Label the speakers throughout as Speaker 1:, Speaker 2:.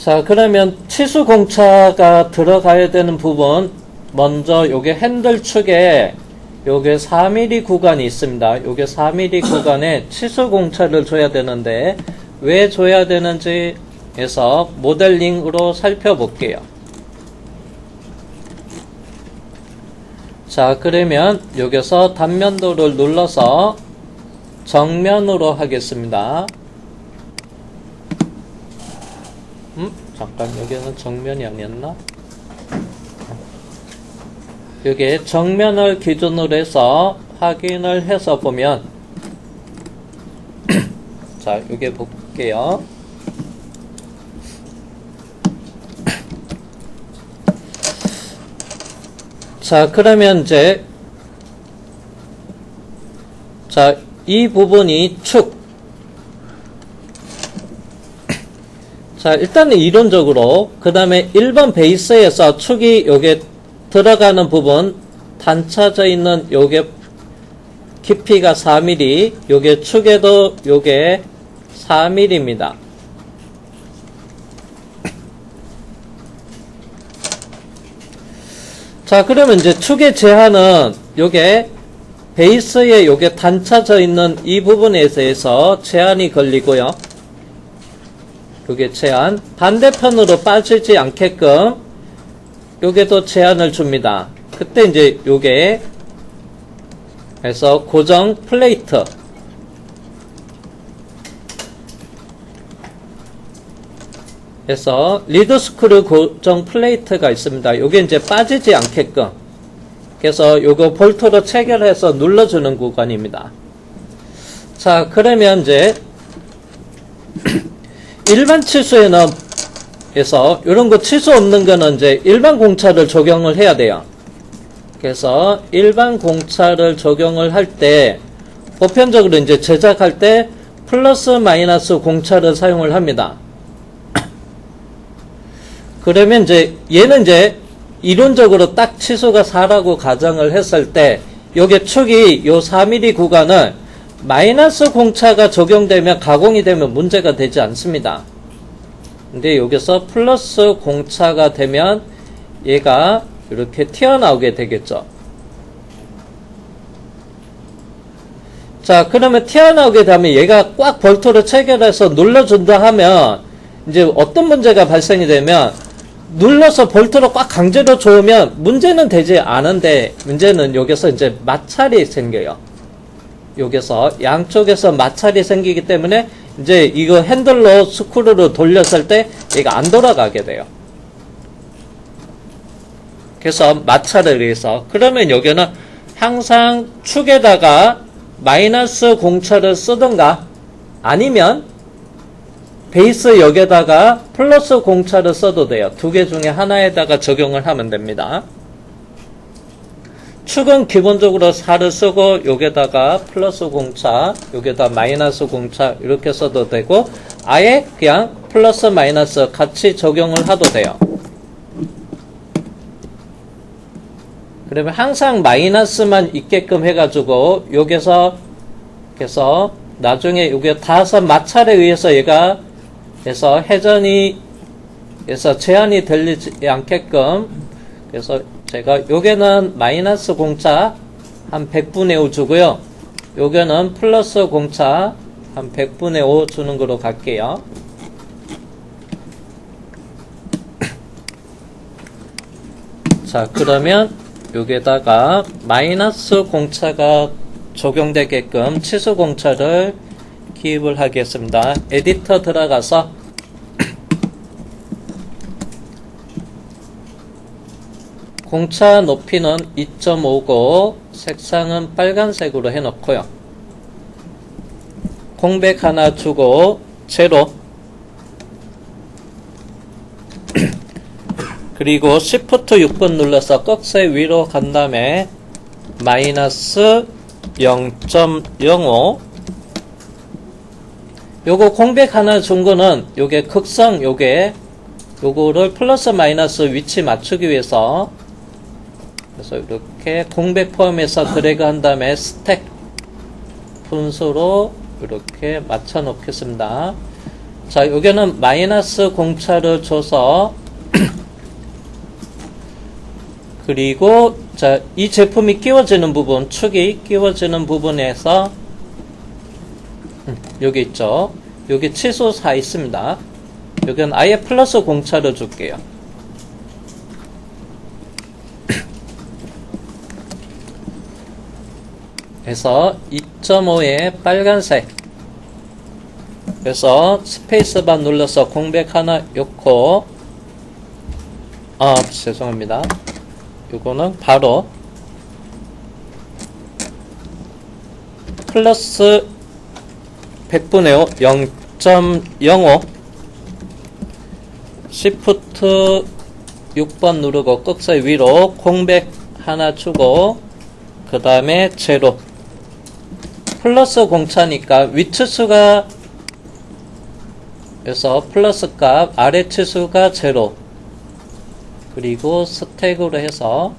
Speaker 1: 자, 그러면 치수 공차가 들어가야 되는 부분, 먼저 요게 핸들 축에 요게 4mm 구간이 있습니다. 요게 4mm 구간에 치수 공차를 줘야 되는데 왜 줘야 되는지 해서 모델링으로 살펴볼게요. 자, 그러면 여기서 단면도를 눌러서 정면으로 하겠습니다. 잠깐, 여기는 정면이 아니었나? 여기 정면을 기준으로 해서 확인을 해서 보면 자, 여기 볼게요. 자, 그러면 이제 자, 이 부분이 축. 자, 일단은 이론적으로 그 다음에 1번 베이스에서 축이 요게 들어가는 부분 단차져 있는 요게 깊이가 4mm, 요게 축에도 요게 4mm입니다. 자, 그러면 이제 축의 제한은 요게 베이스에 요게 단차져 있는 이 부분에 대해서 제한이 걸리고요. 요게 제한. 반대편으로 빠지지 않게끔 요게도 제한을 줍니다. 그때 이제 요게 해서 고정 플레이트. 해서 리드 스크류 고정 플레이트가 있습니다. 요게 이제 빠지지 않게끔. 그래서 요거 볼트로 체결해서 눌러주는 구간입니다. 자, 그러면 이제 일반 치수에는 그래서 이런 거 치수 없는 거는 이제 일반 공차를 적용을 해야 돼요. 그래서 일반 공차를 적용을 할 때 보편적으로 이제 제작할 때 플러스 마이너스 공차를 사용을 합니다. 그러면 이제 얘는 이제 이론적으로 딱 치수가 4라고 가정을 했을 때 요게 축이 요 4mm 구간을 마이너스 공차가 적용되면 가공이 되면 문제가 되지 않습니다. 근데 여기서 플러스 공차가 되면 얘가 이렇게 튀어나오게 되겠죠. 자, 그러면 튀어나오게 되면 얘가 꽉 볼트로 체결해서 눌러준다 하면 이제 어떤 문제가 발생이 되면 눌러서 볼트로 꽉 강제로 조으면 문제는 되지 않은데 문제는 여기서 이제 마찰이 생겨요. 여기서 양쪽에서 마찰이 생기기 때문에 이제 이거 핸들로 스크루를 돌렸을 때 얘가 안 돌아가게 돼요. 그래서 마찰을 위해서 그러면 여기는 항상 축에다가 마이너스 공차를 쓰든가 아니면 베이스 역에다가 플러스 공차를 써도 돼요. 두 개 중에 하나에다가 적용을 하면 됩니다. 축은 기본적으로 4를 쓰고 여기다가 플러스 공차, 여기다 마이너스 공차 이렇게 써도 되고 아예 그냥 플러스 마이너스 같이 적용을 해도 돼요. 그러면 항상 마이너스만 있게끔 해가지고 여기서 그래서 나중에 여기 다섯 마찰에 의해서 얘가 그래서 회전이 그래서 제한이 되지 않게끔 그래서 제가 요게는 마이너스 공차 한 100분의 5 주고요. 요게는 플러스 공차 한 100분의 5 주는 거로 갈게요. 자, 그러면 여기다가 마이너스 공차가 적용되게끔 치수 공차를 기입을 하겠습니다. 에디터 들어가서 공차 높이는 2.5고 색상은 빨간색으로 해놓고요. 공백 하나 주고 제로 그리고 Shift 6번 눌러서 꺽쇠 위로 간 다음에 마이너스 0.05 요거 공백 하나 준 거는 요게 극성 요거를 플러스 마이너스 위치 맞추기 위해서 그래서 이렇게 공백 포함해서 드래그 한 다음에 스택 분수로 이렇게 맞춰 놓겠습니다. 자, 여기는 마이너스 공차를 줘서 그리고 자, 이 제품이 끼워지는 부분, 축이 끼워지는 부분에서 여기 있죠. 여기 치수 4 있습니다. 여기는 아예 플러스 공차를 줄게요. 그래서 2.5에 빨간색. 그래서 스페이스바 눌러서 공백 하나 넣고, 죄송합니다. 요거는 바로 플러스 100분의 5 0.05 시프트 6번 누르고 꺽쇠 위로 공백 하나 주고 그 다음에 제로. 플러스 공차니까 위치수가 그래서 플러스 값 아래 치수가 제로. 그리고 스택으로 해서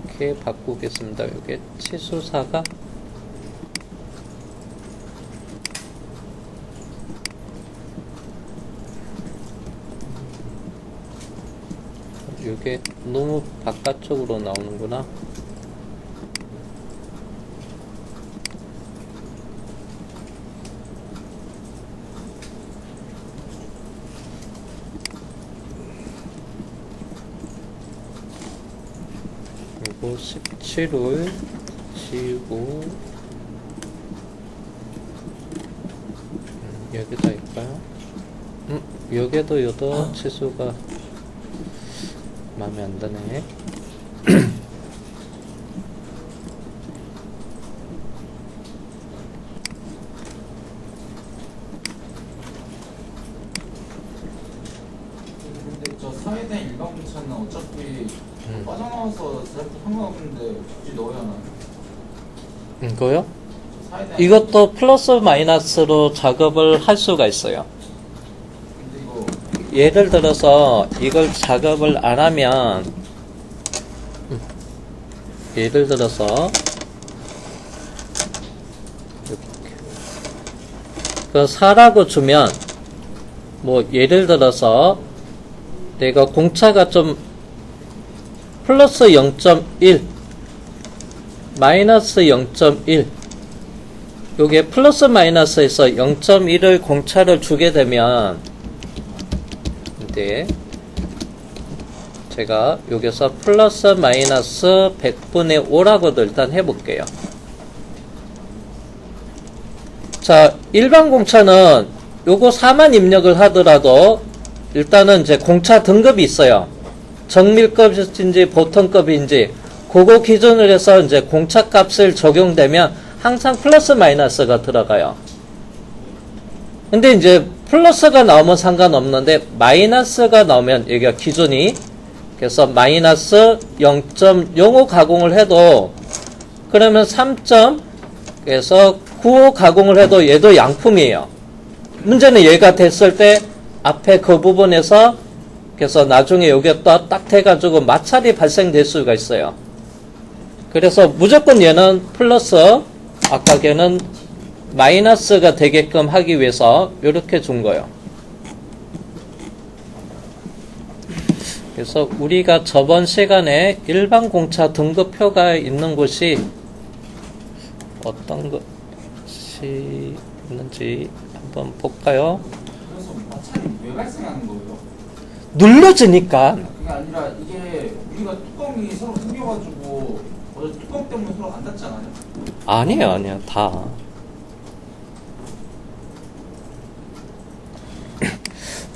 Speaker 1: 이렇게 바꾸겠습니다. 이게 치수사가 이게 너무 바깥쪽으로 나오는구나. 그리고 17을 지우고 여기다 할까요? 여기도 여도 치수가 마음에 안 드네.
Speaker 2: 근데 저 사회에 대한 일반 공차는 어차피 빠져나와서 제작도 상관없는데 굳이 넣어야 하나요?
Speaker 1: 이거요?
Speaker 2: 사회에 대한
Speaker 1: 이것도 플러스 마이너스로 작업을 할 수가 있어요.
Speaker 2: 근데 이거
Speaker 1: 예를 들어서 이걸 작업을 안 하면 예를 들어서 이렇게 그 4라고 주면 뭐 예를 들어서 내가 공차가 좀 플러스 0.1 마이너스 0.1 요게 플러스 마이너스에서 0.1을 공차를 주게 되면 이제 제가 여기서 플러스 마이너스 100분의 5라고도 일단 해볼게요. 자, 일반 공차는 요거 4만 입력을 하더라도 일단은 이제 공차 등급이 있어요. 정밀급인지 보통급인지 그거 기준으로 해서 이제 공차 값을 적용되면 항상 플러스 마이너스가 들어가요. 근데 이제 플러스가 나오면 상관없는데 마이너스가 나오면 여기가 기준이 그래서 마이너스 0.05 가공을 해도 그러면 3점 그래서 95 가공을 해도 얘도 양품이에요. 문제는 얘가 됐을 때 앞에 그 부분에서 그래서 나중에 여기가 딱 돼가지고 마찰이 발생될 수가 있어요. 그래서 무조건 얘는 플러스 아까 걔는 마이너스가 되게끔 하기 위해서 이렇게 준 거예요. 그래서 우리가 저번 시간에 일반 공차 등급표가 있는 곳이 어떤 것이 있는지 한번 볼까요?
Speaker 2: 그래서 마찰이 왜 발생하는 거예요?
Speaker 1: 눌러지니까.
Speaker 2: 그게 아니라 이게 우리가 뚜껑이 서로 생겨가지고 어제 뚜껑 때문에 서로 안 닿잖아요.
Speaker 1: 아니에요 다.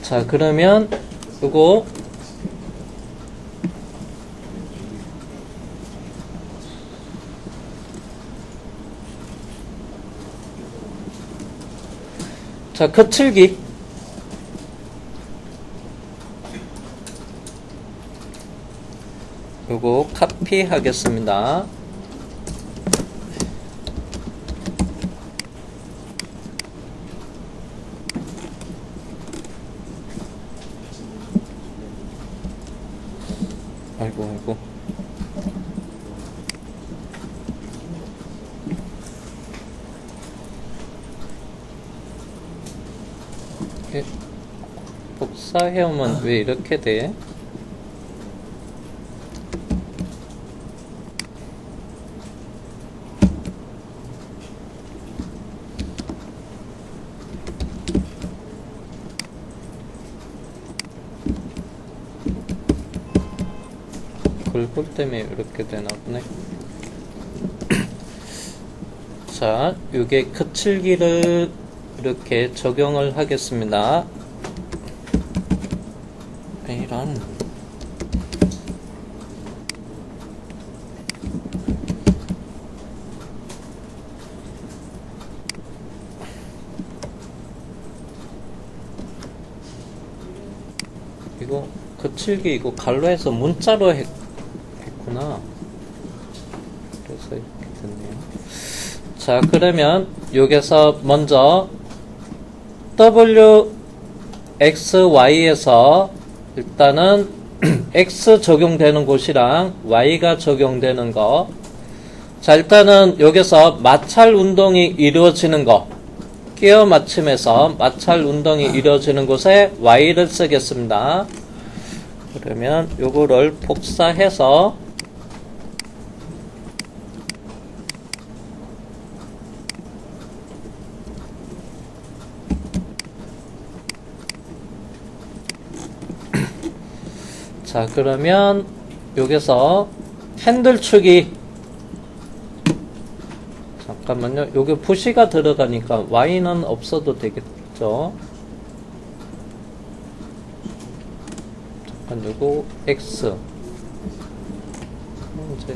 Speaker 1: 자, 그러면 요거 자, 거칠기 요거 카피하겠습니다. 아이고 예, 복사해오면 왜 이렇게 돼? 글꼴 때문에 이렇게 되나 보네. 자, 요게 거칠기를 이렇게 적용을 하겠습니다. 이런. 이거 거칠기 이거 갈로 해서 문자로 했구나. 그래서 이렇게 됐네요. 자, 그러면 여기서 먼저 W, X, Y에서 일단은 X 적용되는 곳이랑 Y가 적용되는 거. 자, 일단은 여기서 마찰 운동이 이루어지는 거. 끼어 맞춤에서 마찰 운동이 이루어지는 곳에 Y를 쓰겠습니다. 그러면 요거를 복사해서 자, 그러면 여기서 핸들 축이 잠깐만요. 여기 부시가 들어가니까 Y는 없어도 되겠죠. 잠깐 요거 X 이제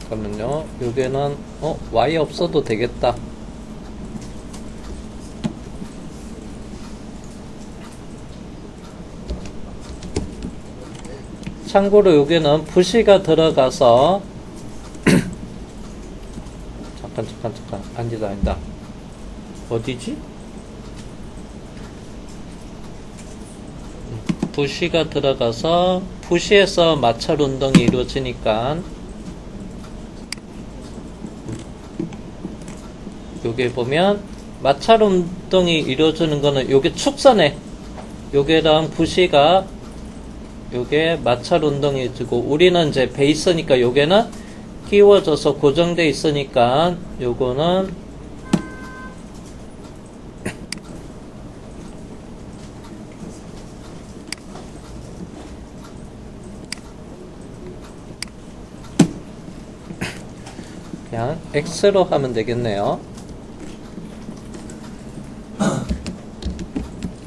Speaker 1: 잠깐만요. 여기는 Y 없어도 되겠다. 참고로 여기는 부시가 들어가서 잠깐 아니다 어디지? 부시가 들어가서 부시에서 마찰 운동이 이루어지니까 여기 보면 마찰 운동이 이루어지는 거는 여기 축선에 여기랑 부시가 요게 마찰 운동이 지고 우리는 이제 베이스니까 요게는 끼워져서 고정돼 있으니까 요거는 그냥 X로 하면 되겠네요.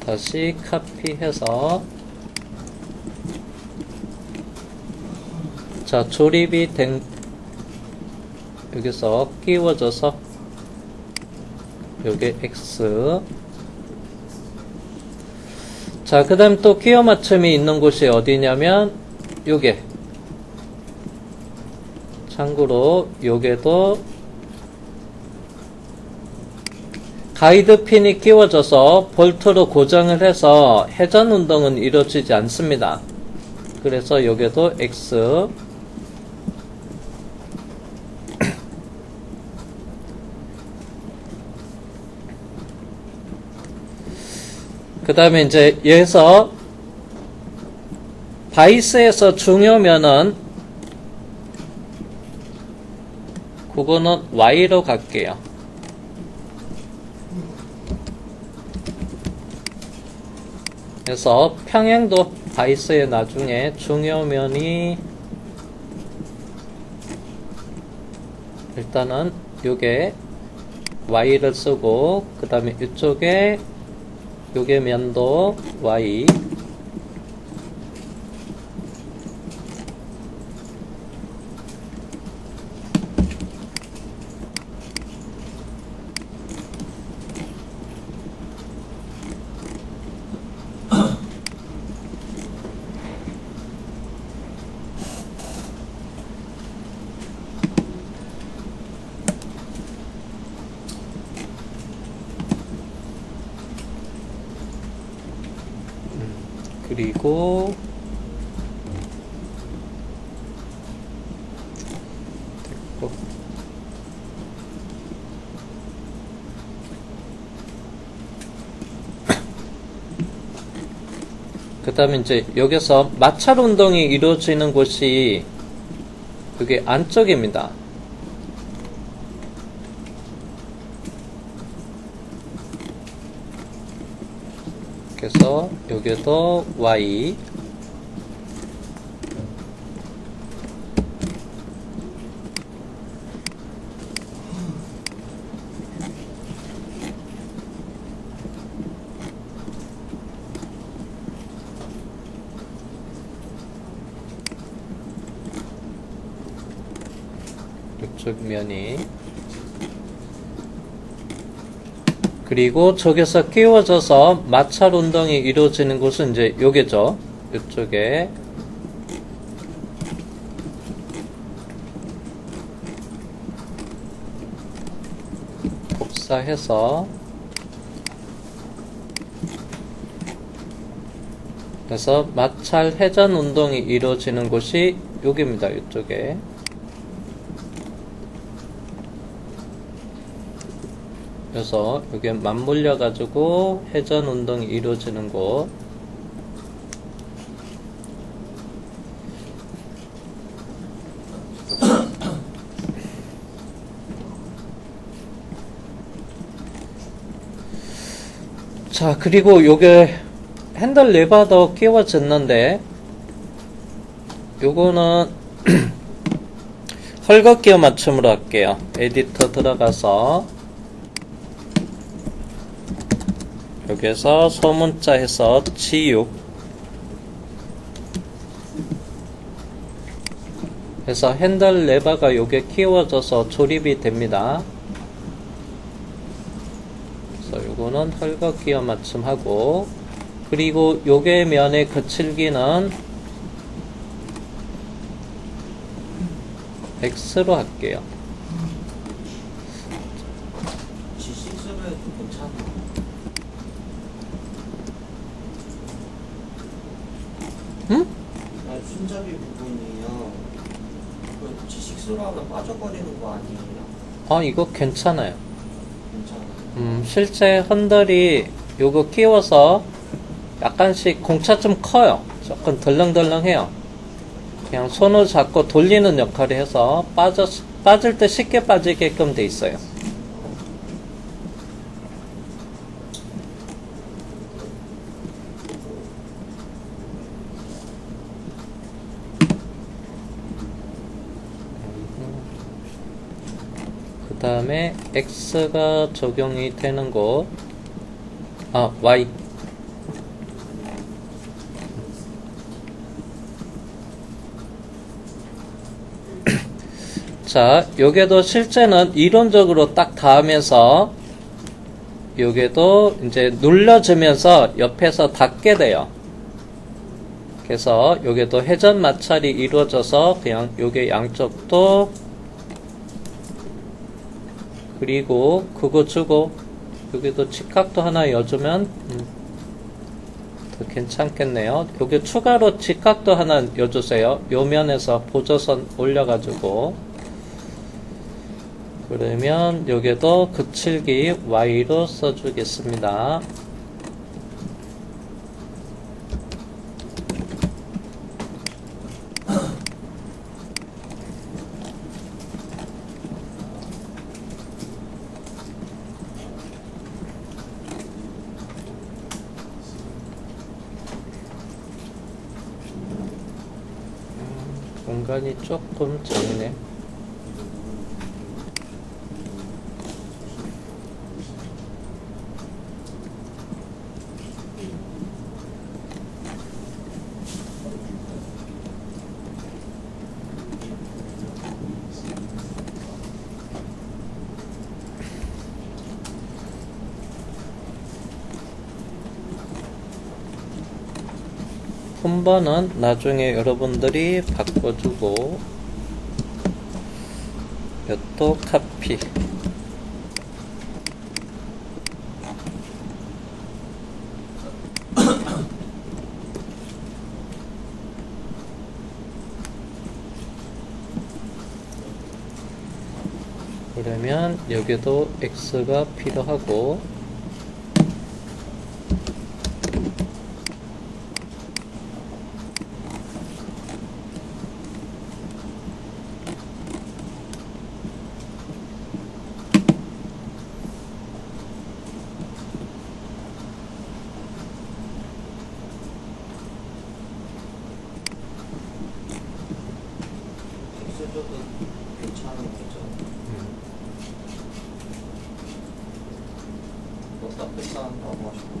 Speaker 1: 다시 카피해서 자, 조립이 된 여기서 끼워져서 요게 X. 자, 그 다음 또 끼워 맞춤이 있는 곳이 어디냐면 요게 참고로 요게도 가이드 핀이 끼워져서 볼트로 고정을 해서 회전 운동은 이루어지지 않습니다. 그래서 요게도 X. 그 다음에 이제 여기서 바이스에서 중요면은 그거는 Y로 갈게요. 그래서 평행도 바이스에 나중에 중요면이 일단은 요게 Y를 쓰고 그 다음에 이쪽에 요게 면도 Y. 그리고 됐고 그 다음에 이제 여기서 마찰 운동이 이루어지는 곳이 여기 안쪽입니다. 그래서 여기도 Y, 이쪽 면이, 그리고 저기서 끼워져서 마찰 운동이 이루어지는 곳은 이제 요게죠. 이쪽에 복사해서, 그래서 마찰 회전 운동이 이루어지는 곳이 여기입니다. 이쪽에. 그래서 여기에 맞물려 가지고 회전 운동이 이루어지는 곳. 자, 그리고 요게 핸들 레버도 끼워졌는데, 요거는 헐거 끼워 맞춤으로 할게요. 에디터 들어가서 여기에서 소문자 해서 G6 해서 핸들 레버가 요게 끼워져서 조립이 됩니다. 그래서 요거는 헐거 끼워 맞춤하고, 그리고 요게 면의 거칠기는 X로 할게요.
Speaker 3: G6로 해도 괜찮아.
Speaker 1: 응?
Speaker 3: 아니, 손잡이 부분이요. 그 G6로 하면 빠져버리는 거 아니에요?
Speaker 1: 아, 이거 괜찮아요.
Speaker 3: 괜찮아.
Speaker 1: 실제 핸들이 요거 끼워서 약간씩 공차 좀 커요. 조금 덜렁덜렁해요. 그냥 손을 잡고 돌리는 역할을 해서 빠질 때 쉽게 빠지게끔 돼 있어요. 그 다음에 X가 적용이 되는 곳, Y. 자, 요게도 실제는 이론적으로 딱 닿으면서 요게도 이제 눌러주면서 옆에서 닿게 돼요. 그래서 요게도 회전 마찰이 이루어져서 그냥 요게 양쪽도, 그리고 그거 주고 여기도 직각도 하나 여주면 더 괜찮겠네요. 여기 추가로 직각도 하나 여주세요. 요 면에서 보조선 올려가지고, 그러면 여기도 거칠기 Y로 써주겠습니다. 공간이 조금 적네. 폰번은 나중에 여러분들이 바꿔주고, 이것도 카피. 그러면 여기도 X가 필요하고,
Speaker 3: 해줘도 괜찮은 거죠. 넣다 뺐다 한다고 하시고.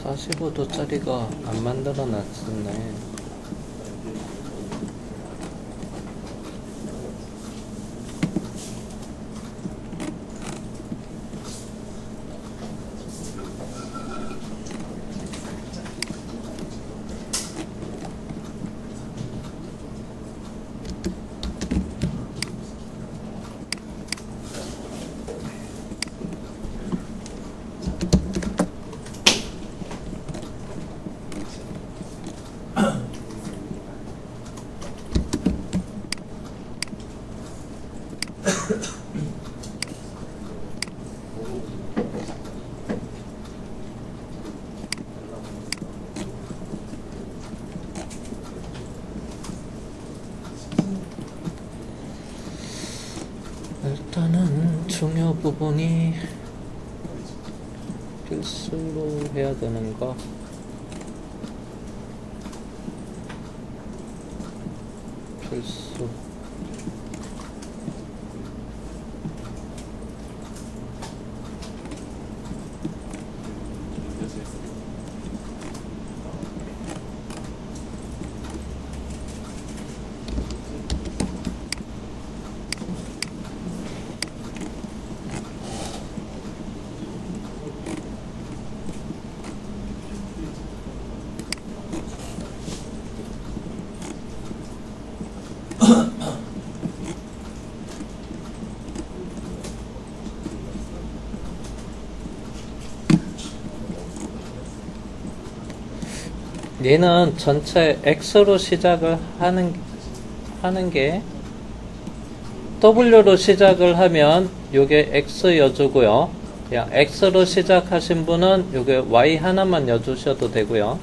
Speaker 1: 사 45도짜리가 안 만들어 놨었네. 일단은 중요 부분이 필수로 해야 되는 거. 필수. 얘는 전체 X로 시작을 하는 게 W로 시작을 하면 요게 X 여주고요. 그냥 X로 시작하신 분은 요게 Y 하나만 여주셔도 되고요.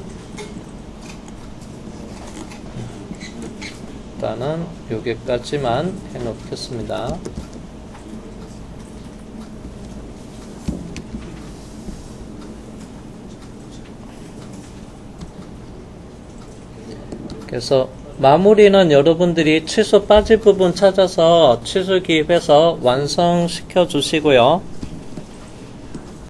Speaker 1: 일단은 여기까지만 해 놓겠습니다. 그래서 마무리는 여러분들이 취소 빠질 부분 찾아서 취소 기입해서 완성시켜 주시고요.